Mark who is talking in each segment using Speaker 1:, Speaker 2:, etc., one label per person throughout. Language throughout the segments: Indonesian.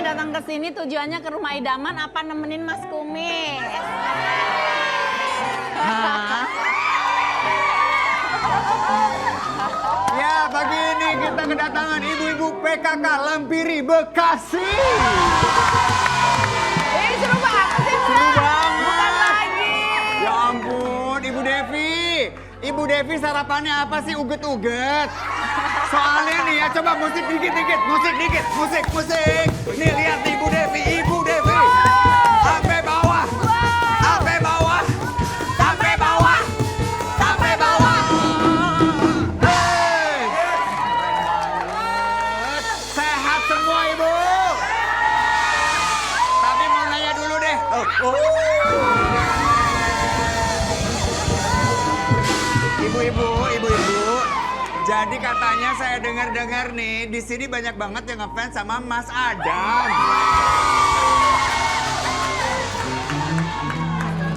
Speaker 1: datang ke sini tujuannya ke rumah idaman apa nemenin Mas Kumis?
Speaker 2: Ya, pagi ini kita kedatangan ibu-ibu PKK Lampiri Bekasi.
Speaker 1: Seru banget sih, Mbak.
Speaker 2: Seru banget.
Speaker 1: Bukan lagi.
Speaker 2: Ya ampun, Ibu Devi. Ibu Devi sarapannya apa sih uget-uget? Soalnya nih ya, coba musik dikit-dikit, musik dikit, musik. Nih lihat nih Ibu Devi, Ibu Devi. Sampai bawah, sampai bawah, sampai bawah, sampai bawah. Hey. Sehat semua Ibu. Tapi mau nanya dulu deh. Ibu-ibu. Jadi katanya saya dengar-dengar nih, di sini banyak banget yang ngefans sama Mas Adam.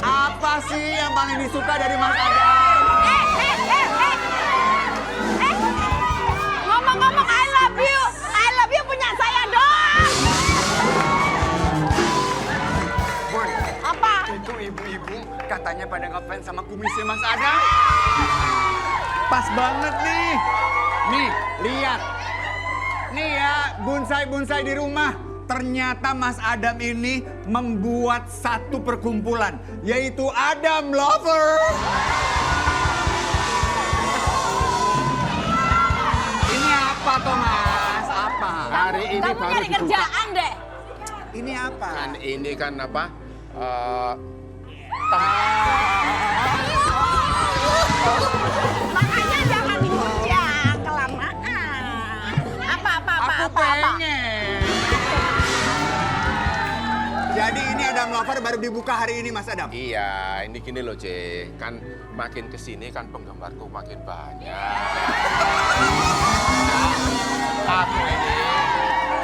Speaker 2: Apa sih yang paling disuka dari Mas Adam?
Speaker 1: Ngomong-ngomong I love you punya saya doang.
Speaker 2: Boy,
Speaker 1: Apa?
Speaker 2: itu ibu-ibu katanya pada ngefans sama kumisnya Mas Adam. Pas banget nih. Nih, lihat. Nih ya, bonsai-bonsai di rumah. Ternyata Mas Adam ini membuat satu perkumpulan, yaitu Adam Lover. Ini apa toh Mas? Apa?
Speaker 3: Hari ini
Speaker 1: Kamu
Speaker 3: baru
Speaker 1: nyari
Speaker 3: dibuka.
Speaker 1: kerjaan deh.
Speaker 2: Ini apa?
Speaker 3: Kan ini kan apa?
Speaker 1: Makanya jangan dikunjang kelamaan.
Speaker 2: Aku pengen. Jadi ini Adam Lover baru dibuka hari ini Mas Adam?
Speaker 3: Iya, ini gini loh, C. Kan makin kesini kan penggemarku makin banyak.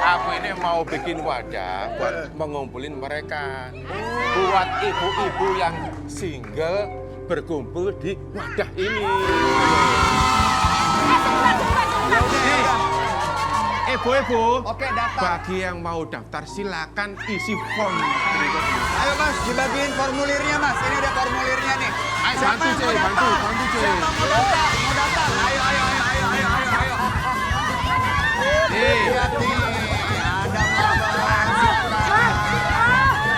Speaker 3: Aku ini mau bikin wadah buat mengumpulin mereka. Buat ibu-ibu yang single berkumpul di wadah ini. Ibu-ibu,
Speaker 2: Oke, daftar.
Speaker 3: bagi yang mau daftar silakan isi form berikutnya.
Speaker 2: Ayo Mas, dibagiin formulirnya Mas. Ini ada formulirnya nih.
Speaker 3: Ayo,
Speaker 2: Siapa
Speaker 3: bantu,
Speaker 2: yang
Speaker 3: C,
Speaker 2: mau
Speaker 3: bantu,
Speaker 2: daftar?
Speaker 3: bantu, C.
Speaker 2: Siapa mau daftar? Mau daftar? Ayo.
Speaker 3: Nih.
Speaker 2: Lihat nih, Adam Lover.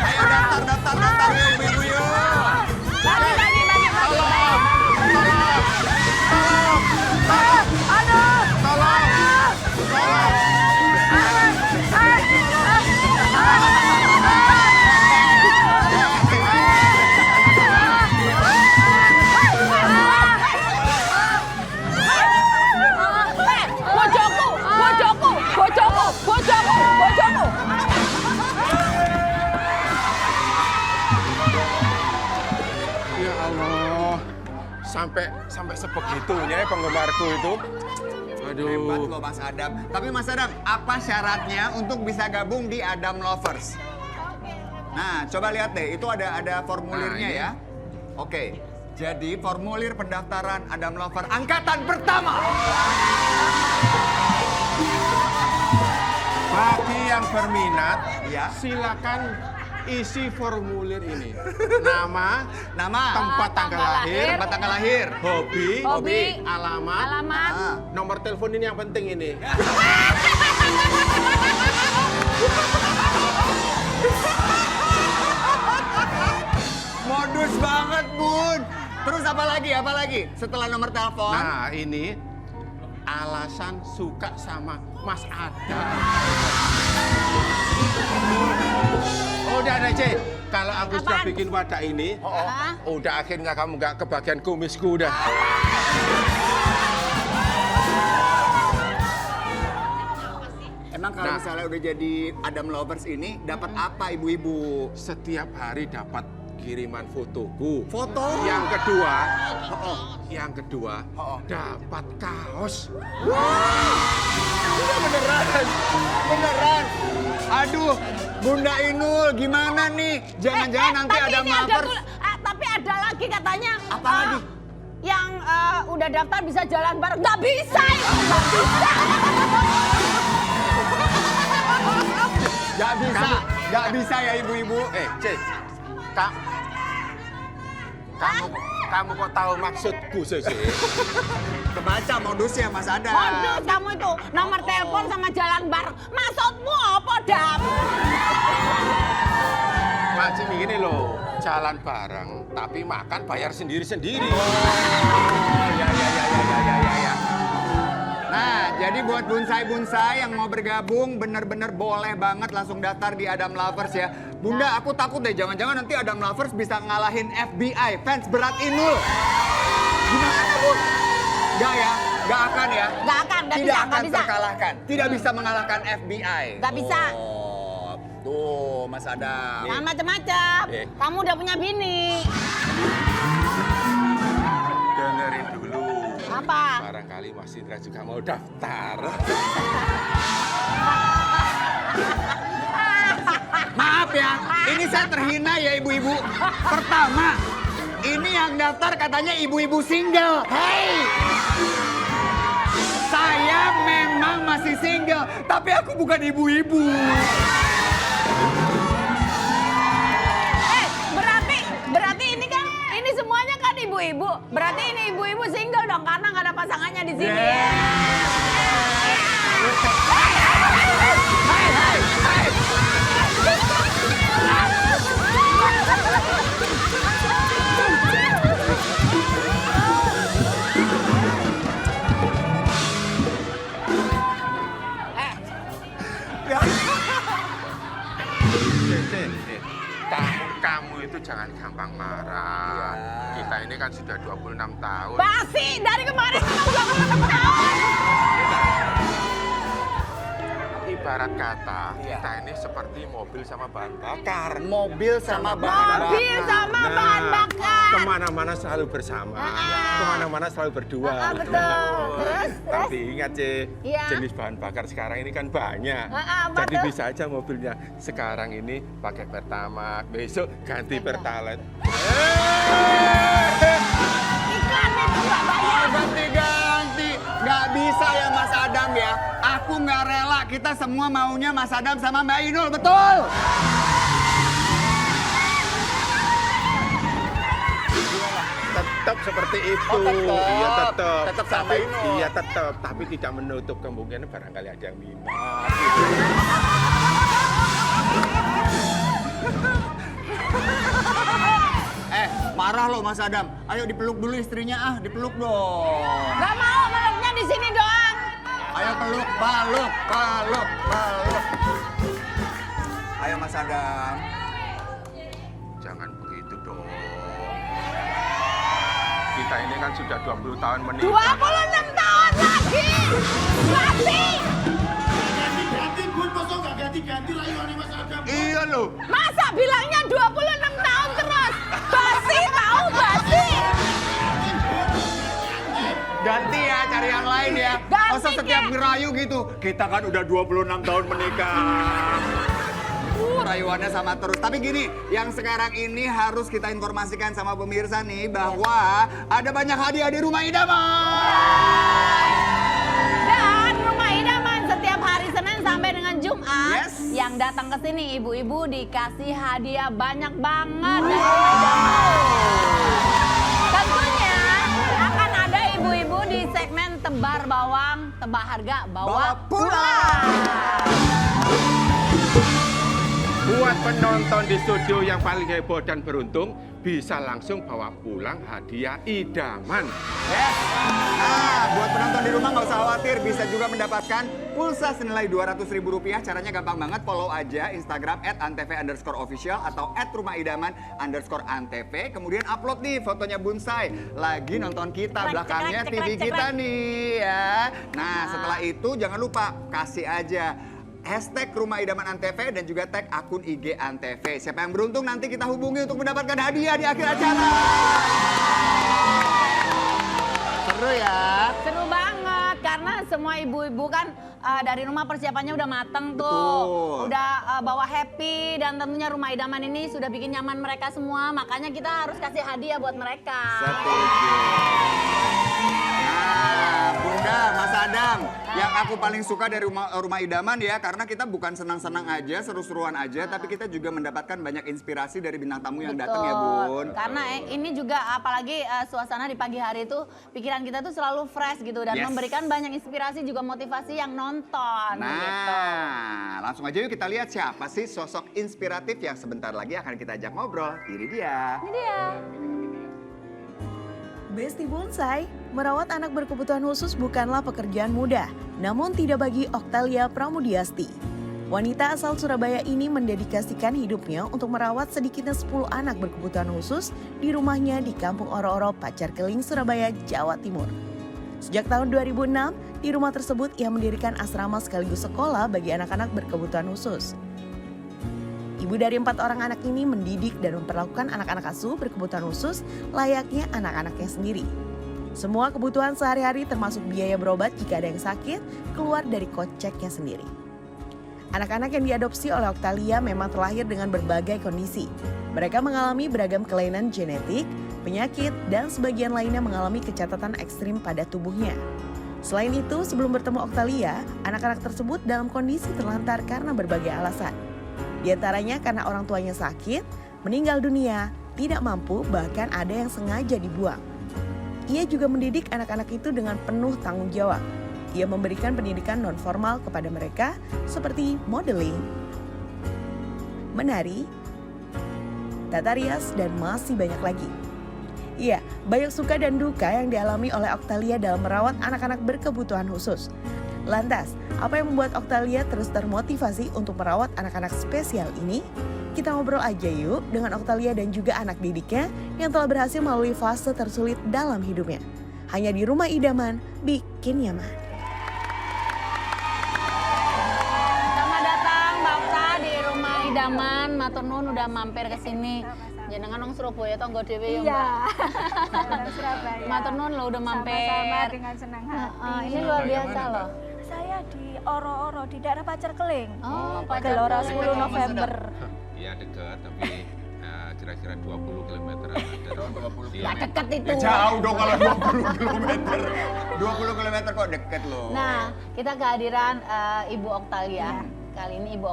Speaker 2: Ayo daftar yuk ibu-ibu yuk.
Speaker 1: Bagi. Bojoku.
Speaker 3: Ya Allah, sampai sebegitunya ya penggemarku itu.
Speaker 2: Hebat
Speaker 3: Aduh.
Speaker 2: loh Mas Adam. Tapi Mas Adam, apa syaratnya untuk bisa gabung di Adam Lovers? Nah, coba lihat deh, itu ada formulirnya
Speaker 3: Nah, ini.
Speaker 2: ya. Oke, jadi formulir pendaftaran Adam Lover angkatan pertama.
Speaker 3: Bagi yang berminat,
Speaker 2: Ya.
Speaker 3: silakan isi formulir ini. Nama,
Speaker 2: Nama,
Speaker 3: tempat tanggal lahir,
Speaker 2: tempat tanggal lahir,
Speaker 1: Hobi.
Speaker 3: alamat,
Speaker 1: Alamat.
Speaker 2: Ah,
Speaker 3: nomor telepon ini yang penting ini.
Speaker 2: modus banget Bun. Terus apa lagi? Setelah nomor telepon?
Speaker 3: Nah, ini alasan suka sama Mas Adam. Udah deh, C. Kalau aku sudah
Speaker 1: Apaan?
Speaker 3: bikin wadah ini,
Speaker 1: Hah?
Speaker 3: udah akhirnya kamu nggak kebagian kumisku udah.
Speaker 2: Emang kalau
Speaker 3: Nah.
Speaker 2: misalnya udah jadi Adam Lovers ini, dapat apa ibu-ibu?
Speaker 3: Setiap hari dapat kiriman fotoku.
Speaker 2: Foto?
Speaker 3: Yang kedua,
Speaker 2: Oh.
Speaker 3: dapat kaos.
Speaker 2: Beneran. Aduh, Bunda Inul gimana nih? Jangan-jangan nanti
Speaker 1: tapi
Speaker 2: ada
Speaker 1: ini
Speaker 2: Lovers.
Speaker 1: tapi ada lagi katanya.
Speaker 2: Apa lagi?
Speaker 1: Yang udah daftar bisa jalan bareng. Nggak bisa itu, nggak bisa.
Speaker 2: Gak bisa, gak bisa ya ibu-ibu.
Speaker 3: Cek, kamu kok tahu maksudku sih?
Speaker 2: Kebaca modusnya Mas Adam.
Speaker 1: Modus kamu itu, nomor telepon sama jalan bareng. Maksudmu apa, Dam?
Speaker 3: Macam ini loh, jalan bareng, tapi makan bayar sendiri-sendiri.
Speaker 2: Ya. Nah, jadi buat bonsai-bonsai yang mau bergabung, bener-bener boleh banget langsung daftar di Adam Lovers ya. Bunda, aku takut deh, jangan-jangan nanti Adam Lovers bisa ngalahin FBI, fans berat Inul. Gimana, Bu? Gak ya? Gak akan ya?
Speaker 1: Gak akan, gak
Speaker 2: Tidak
Speaker 1: bisa,
Speaker 2: akan
Speaker 1: gak bisa.
Speaker 2: terkalahkan. Tidak bisa mengalahkan FBI.
Speaker 1: Gak bisa.
Speaker 2: Oh, tuh Mas Adam.
Speaker 1: Jangan macem-macem.
Speaker 3: Eh.
Speaker 1: Kamu udah punya bini.
Speaker 3: Dengerin dulu.
Speaker 1: Apa?
Speaker 3: Barangkali Mas Indra juga mau daftar.
Speaker 2: Maaf ya, ini saya terhina ya ibu-ibu. Pertama, ini yang daftar katanya ibu-ibu single. Hey! Saya memang masih single, tapi aku bukan ibu-ibu.
Speaker 1: Berarti ini kan, ini semuanya kan ibu-ibu. Berarti ini ibu-ibu single dong, karena nggak ada pasangannya di sini.
Speaker 3: Kamu itu jangan gampang marah. Kita ini kan sudah 26 tahun.
Speaker 1: Basi, dari kemarin kamu udah 26 tahun.
Speaker 3: Ibarat kata, kita ini seperti mobil sama bahan bakar.
Speaker 2: Mobil sama bahan
Speaker 1: Mobil sama bahan bakar.
Speaker 3: Kemana-mana selalu bersama. Kemana-mana selalu berdua.
Speaker 1: Betul. Terus?
Speaker 3: Tapi ingat sih,
Speaker 1: Iya.
Speaker 3: jenis bahan bakar sekarang ini kan banyak.
Speaker 1: Apa
Speaker 3: Jadi
Speaker 1: tuh?
Speaker 3: bisa aja mobilnya sekarang ini pakai Pertamax, besok ganti Pertalite.
Speaker 1: Iklan itu nggak bayar.
Speaker 2: Ganti-ganti. Nggak bisa ya Mas Adam ya. Aku nggak rela, kita semua maunya Mas Adam sama Mbak Inul, betul?
Speaker 3: Tetap seperti itu.
Speaker 2: Oh, tetap.
Speaker 3: Iya tetap.
Speaker 2: Tetap sama
Speaker 3: Tapi-
Speaker 2: Inul.
Speaker 3: Iya tetap. Tapi tidak menutup kemungkinan barangkali ada yang minat.
Speaker 2: Marah loh Mas Adam. Ayo dipeluk dulu istrinya dipeluk dong.
Speaker 1: Nggak mau, meluknya di sini doang.
Speaker 2: Ayo peluk. Ayo Mas Adam.
Speaker 3: Jangan begitu dong. Kita ini kan sudah 20 tahun menikah.
Speaker 1: 26 tahun lagi. Basi.
Speaker 4: Ganti-ganti, Bun, masa nggak ganti-ganti rayuannya Mas Adam?
Speaker 2: Iya loh.
Speaker 1: Masa bilangnya 26 tahun terus? Basi, tahu basi.
Speaker 2: Ganti ya, cari yang lain ya.
Speaker 1: Ganti,
Speaker 2: Masa setiap
Speaker 1: Kek.
Speaker 2: ngerayu gitu. Kita kan udah 26 tahun menikah. Rayuannya sama terus. Tapi gini, yang sekarang ini harus kita informasikan sama pemirsa nih bahwa ada banyak hadiah di Rumah Idaman.
Speaker 1: Dan Rumah Idaman setiap hari Senin sampai dengan Jumat.
Speaker 2: Yes.
Speaker 1: Yang datang ke sini ibu-ibu dikasih hadiah banyak banget dari Rumah Idaman. Tentunya akan ada ibu-ibu di segmen tebar bawang, tebak harga, bawa
Speaker 2: Bawa pulang.
Speaker 3: Buat penonton di studio yang paling heboh dan beruntung, bisa langsung bawa pulang hadiah idaman.
Speaker 2: Yes. Nah, buat penonton di rumah nggak usah khawatir, bisa juga mendapatkan pulsa senilai Rp200.000. Caranya gampang banget, follow aja Instagram @antv_official atau @rumahIdaman_antv. Kemudian upload nih fotonya Bonsai lagi nonton kita,
Speaker 1: Cekrek,
Speaker 2: belakangnya
Speaker 1: cekrek,
Speaker 2: TV
Speaker 1: cekrek,
Speaker 2: kita
Speaker 1: cekrek.
Speaker 2: nih ya. Nah, setelah itu jangan lupa kasih aja hashtag Rumah Idaman Antv dan juga tag akun IG Antv. Siapa yang beruntung nanti kita hubungi untuk mendapatkan hadiah di akhir acara. Seru ya.
Speaker 1: Seru banget karena semua ibu-ibu kan dari rumah persiapannya udah mateng tuh.
Speaker 2: Betul.
Speaker 1: Udah bawa happy dan tentunya Rumah Idaman ini sudah bikin nyaman mereka semua. Makanya kita harus kasih hadiah buat mereka.
Speaker 2: Setuju. Nah, Bunda, Mas Adam, yang aku paling suka dari rumah idaman ya, karena kita bukan senang-senang aja, seru-seruan aja, tapi kita juga mendapatkan banyak inspirasi dari bintang tamu yang datang ya, Bun.
Speaker 1: Karena ini juga apalagi suasana di pagi hari itu pikiran kita tuh selalu fresh gitu dan
Speaker 2: Yes.
Speaker 1: memberikan banyak inspirasi juga motivasi yang nonton. Gitu.
Speaker 2: Nah, langsung aja yuk kita lihat siapa sih sosok inspiratif yang sebentar lagi akan kita ajak ngobrol. Ini dia.
Speaker 1: Ini dia.
Speaker 5: Besti Bonsai, merawat anak berkebutuhan khusus bukanlah pekerjaan mudah, namun tidak bagi Oktalia Pramudiasti. Wanita asal Surabaya ini mendedikasikan hidupnya untuk merawat sedikitnya 10 anak berkebutuhan khusus di rumahnya di Kampung Oro-Oro, Pacar Keling, Surabaya, Jawa Timur. Sejak tahun 2006, di rumah tersebut ia mendirikan asrama sekaligus sekolah bagi anak-anak berkebutuhan khusus. Ibu dari 4 orang anak ini mendidik dan memperlakukan anak-anak asuh berkebutuhan khusus layaknya anak-anaknya sendiri. Semua kebutuhan sehari-hari termasuk biaya berobat jika ada yang sakit keluar dari koceknya sendiri. Anak-anak yang diadopsi oleh Oktalia memang terlahir dengan berbagai kondisi. Mereka mengalami beragam kelainan genetik, penyakit, dan sebagian lainnya mengalami kecacatan ekstrim pada tubuhnya. Selain itu, sebelum bertemu Oktalia, anak-anak tersebut dalam kondisi terlantar karena berbagai alasan. Di antaranya karena orang tuanya sakit, meninggal dunia, tidak mampu, bahkan ada yang sengaja dibuang. Ia juga mendidik anak-anak itu dengan penuh tanggung jawab. Ia memberikan pendidikan non-formal kepada mereka seperti modeling, menari, tata rias, dan masih banyak lagi. Iya, banyak suka dan duka yang dialami oleh Oktalia dalam merawat anak-anak berkebutuhan khusus. Lantas, apa yang membuat Oktalia terus termotivasi untuk merawat anak-anak spesial ini? Kita ngobrol aja yuk dengan Oktalia dan juga anak didiknya yang telah berhasil melalui fase tersulit dalam hidupnya. Hanya di Rumah Idaman, bikin nyaman.
Speaker 1: Selamat datang Mbak Okta di Rumah Idaman. Matur nuwun udah mampir ke sini. Jenengan nang Surabaya tanggo dhewe ya, Mbak.
Speaker 6: Iya, Surabaya.
Speaker 1: Matur nuwun lo udah mampir.
Speaker 6: Sama-sama dengan senang hati.
Speaker 1: Ini luar biasa loh.
Speaker 6: Saya di Oro-Oro, di daerah Pacar Keling.
Speaker 1: Oh, Pacar
Speaker 6: Gelora
Speaker 1: Keling.
Speaker 6: 10 November.
Speaker 3: Iya dekat, tapi kira-kira 20 km dari
Speaker 1: Gak deket itu.
Speaker 2: Ya jauh dong kalau 20 kilometer. 20 kilometer kok deket loh.
Speaker 1: Nah, kita kehadiran Ibu Oktalia.
Speaker 6: Iya.
Speaker 1: Kali ini Ibu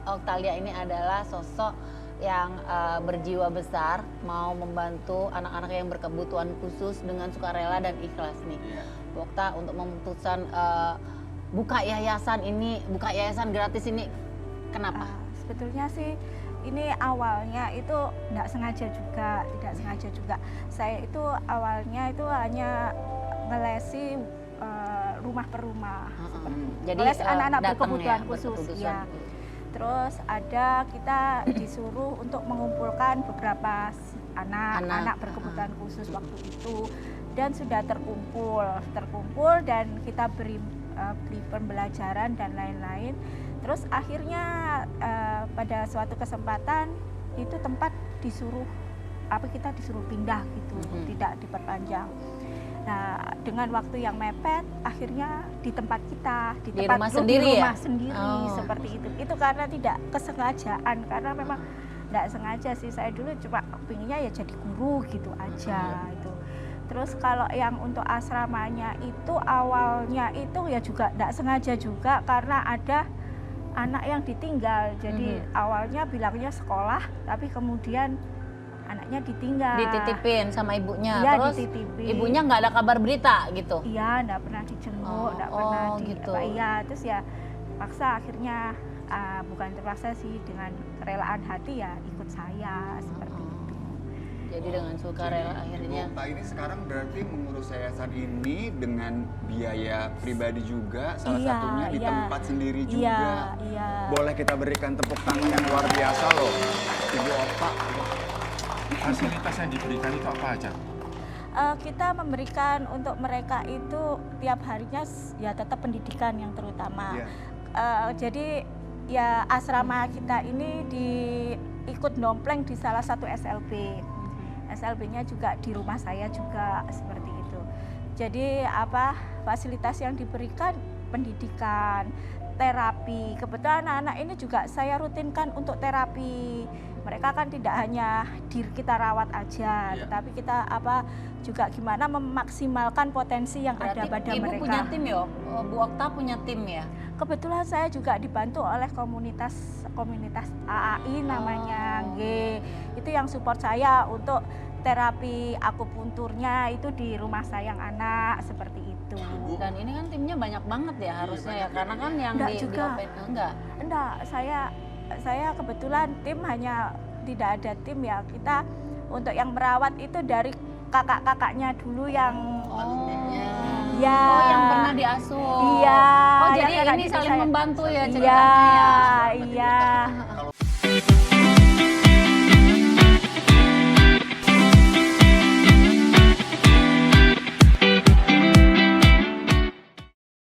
Speaker 1: Oktalia ini adalah sosok yang berjiwa besar, mau membantu anak-anak yang berkebutuhan khusus dengan sukarela dan ikhlas nih.
Speaker 2: Iya.
Speaker 1: Bu Okta untuk memutuskan buka yayasan gratis ini, kenapa?
Speaker 6: Sebetulnya sih ini awalnya itu tidak sengaja juga. Saya itu awalnya itu hanya ngelesi rumah per rumah.
Speaker 1: Jadi
Speaker 6: Ngeles anak-anak
Speaker 1: datang
Speaker 6: berkebutuhan
Speaker 1: ya,
Speaker 6: khusus.
Speaker 1: berkebutuhan
Speaker 6: Ya. Terus kita disuruh untuk mengumpulkan beberapa anak berkebutuhan khusus waktu itu, dan sudah terkumpul dan kita beri pembelajaran dan lain-lain. Terus akhirnya pada suatu kesempatan itu tempat kita disuruh pindah gitu, tidak diperpanjang. Nah, dengan waktu yang mepet, akhirnya di tempat kita, di
Speaker 1: rumah sendiri ya? Oh.
Speaker 6: Seperti itu. Itu karena tidak kesengajaan, karena memang tidak sengaja sih. Saya dulu cuma pinginnya ya jadi guru gitu aja itu. Terus kalau yang untuk asramanya itu awalnya itu ya juga tidak sengaja juga, karena ada anak yang ditinggal. Jadi awalnya bilangnya sekolah, tapi kemudian anaknya ditinggal.
Speaker 1: Dititipin sama ibunya.
Speaker 6: Iya,
Speaker 1: Terus
Speaker 6: dititipin.
Speaker 1: ibunya nggak ada kabar berita gitu.
Speaker 6: Iya, enggak pernah dijenguk, enggak pernah
Speaker 1: gitu.
Speaker 6: Iya, terus ya paksa akhirnya bukan terpaksa sih, dengan kerelaan hati ya ikut saya seperti itu.
Speaker 1: Jadi dengan sukarela akhirnya.
Speaker 2: Ibu Okta ini sekarang berarti mengurus yayasan ini dengan biaya pribadi juga, salah
Speaker 6: Iya,
Speaker 2: satunya di
Speaker 6: iya.
Speaker 2: tempat sendiri juga.
Speaker 6: Iya.
Speaker 2: Boleh kita berikan tepuk tangan yang luar biasa loh, Ibu Okta.
Speaker 3: fasilitas yang diberikan itu apa aja?
Speaker 6: Kita memberikan untuk mereka itu tiap harinya ya tetap pendidikan yang terutama.
Speaker 2: Iya.
Speaker 6: Jadi ya asrama kita ini ikut dompleng di salah satu SLB. SLB-nya juga di rumah saya juga seperti itu. Jadi fasilitas yang diberikan pendidikan, terapi. Kebetulan anak-anak ini juga saya rutinkan untuk terapi. Mereka kan tidak hanya kita rawat aja, tetapi kita juga gimana memaksimalkan potensi yang ada pada
Speaker 1: Ibu
Speaker 6: mereka.
Speaker 1: punya tim ya, Bu Okta punya tim ya?
Speaker 6: Kebetulan saya juga dibantu oleh komunitas AAI namanya, itu yang support saya untuk terapi akupunturnya itu di rumah sayang anak seperti itu.
Speaker 1: Dan ini kan timnya banyak banget ya harusnya ya, karena kan yang
Speaker 6: Enggak
Speaker 1: di
Speaker 6: juga. Enggak, saya kebetulan tim hanya tidak ada tim ya. Kita untuk yang merawat itu dari kakak-kakaknya dulu yang ya.
Speaker 1: Oh, yang pernah diasuh.
Speaker 6: Iya.
Speaker 1: Oh,
Speaker 6: yang
Speaker 1: jadi
Speaker 6: kakak
Speaker 1: ini
Speaker 6: didik
Speaker 1: saling
Speaker 6: saya.
Speaker 1: membantu ya
Speaker 6: Iya,
Speaker 1: ceritanya ya.
Speaker 6: iya.